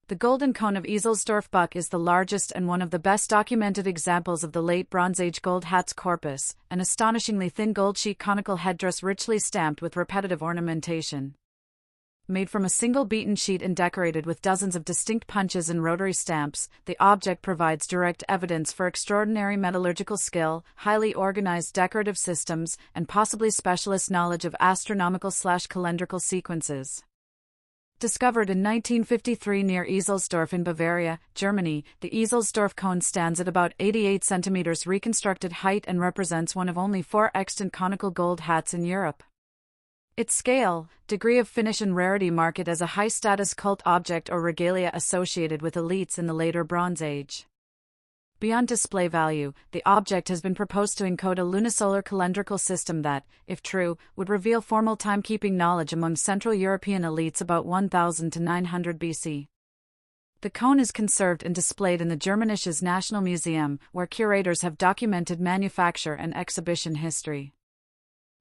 The golden cone of Ezelsdorf-Buch is the largest and one of the best documented examples of the late Bronze Age gold hat's corpus, an astonishingly thin gold sheet conical headdress richly stamped with repetitive ornamentation. Made from a single beaten sheet and decorated with dozens of distinct punches and rotary stamps, the object provides direct evidence for extraordinary metallurgical skill, highly organized decorative systems, and possibly specialist knowledge of astronomical/calendrical sequences. Discovered in 1953 near Etzelsdorf in Bavaria, Germany, the Etzelsdorf cone stands at about 88 centimeters reconstructed height and represents one of only 4 extant conical gold hats in Europe. Its scale, degree of finish and rarity mark it as a high-status cult object or regalia associated with elites in the later Bronze Age. Beyond display value, the object has been proposed to encode a lunisolar calendrical system that, if true, would reveal formal timekeeping knowledge among Central European elites about 1000 to 900 BC. The cone is conserved and displayed in the Germanisches National Museum, where curators have documented manufacture and exhibition history.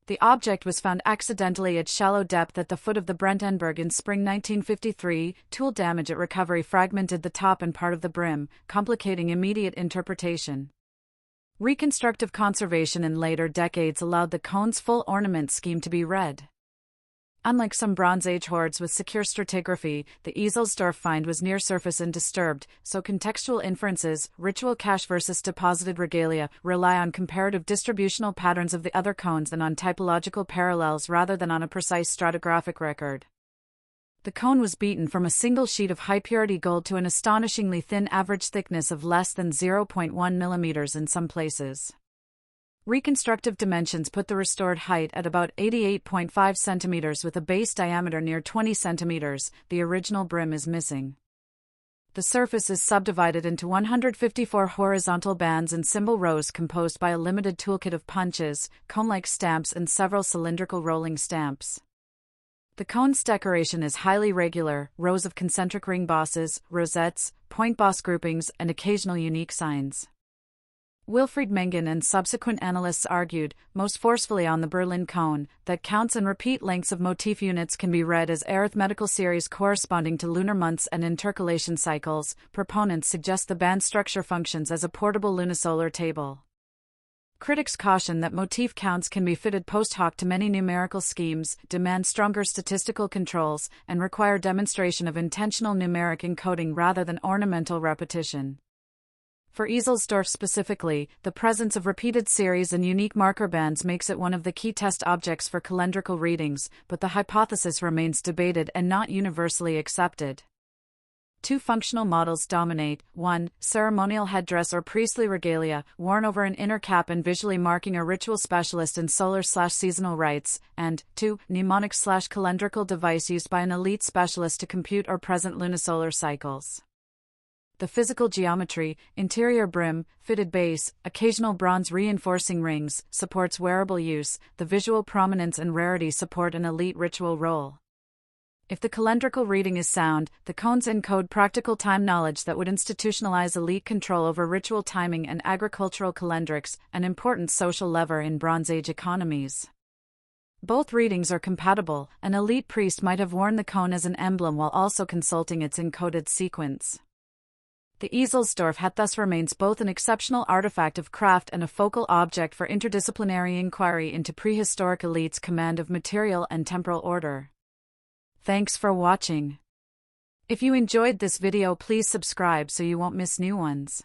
The object was found accidentally at shallow depth at the foot of the Brentenberg in spring 1953. Tool damage at recovery fragmented the top and part of the brim, complicating immediate interpretation. Reconstructive conservation in later decades allowed the cone's full ornament scheme to be read. Unlike some Bronze Age hoards with secure stratigraphy, the Etzelsdorf find was near surface and disturbed, so contextual inferences, ritual cache versus deposited regalia, rely on comparative distributional patterns of the other cones and on typological parallels rather than on a precise stratigraphic record. The cone was beaten from a single sheet of high-purity gold to an astonishingly thin average thickness of less than 0.1 millimeters in some places. Reconstructive dimensions put the restored height at about 88.5 centimeters with a base diameter near 20 centimeters. The original brim is missing. The surface is subdivided into 154 horizontal bands and symbol rows composed by a limited toolkit of punches, cone-like stamps and several cylindrical rolling stamps. The cone's decoration is highly regular, rows of concentric ring bosses, rosettes, point boss groupings, and occasional unique signs. Wilfried Mengen and subsequent analysts argued, most forcefully on the Berlin cone, that counts and repeat lengths of motif units can be read as arithmetical series corresponding to lunar months and intercalation cycles. Proponents suggest the band structure functions as a portable lunisolar table. Critics caution that motif counts can be fitted post hoc to many numerical schemes, demand stronger statistical controls, and require demonstration of intentional numeric encoding rather than ornamental repetition. For Etzelsdorf specifically, the presence of repeated series and unique marker bands makes it one of the key test objects for calendrical readings, but the hypothesis remains debated and not universally accepted. 2 functional models dominate: 1, ceremonial headdress or priestly regalia, worn over an inner cap and visually marking a ritual specialist in solar/seasonal rites, and 2, mnemonic/calendrical device used by an elite specialist to compute or present lunisolar cycles. The physical geometry, interior brim, fitted base, occasional bronze reinforcing rings, supports wearable use. The visual prominence and rarity support an elite ritual role. If the calendrical reading is sound, the cones encode practical time knowledge that would institutionalize elite control over ritual timing and agricultural calendrics, an important social lever in Bronze Age economies. Both readings are compatible. An elite priest might have worn the cone as an emblem while also consulting its encoded sequence. The Etzelsdorf hat thus remains both an exceptional artifact of craft and a focal object for interdisciplinary inquiry into prehistoric elites' command of material and temporal order. Thanks for watching. If you enjoyed this video, please subscribe so you won't miss new ones.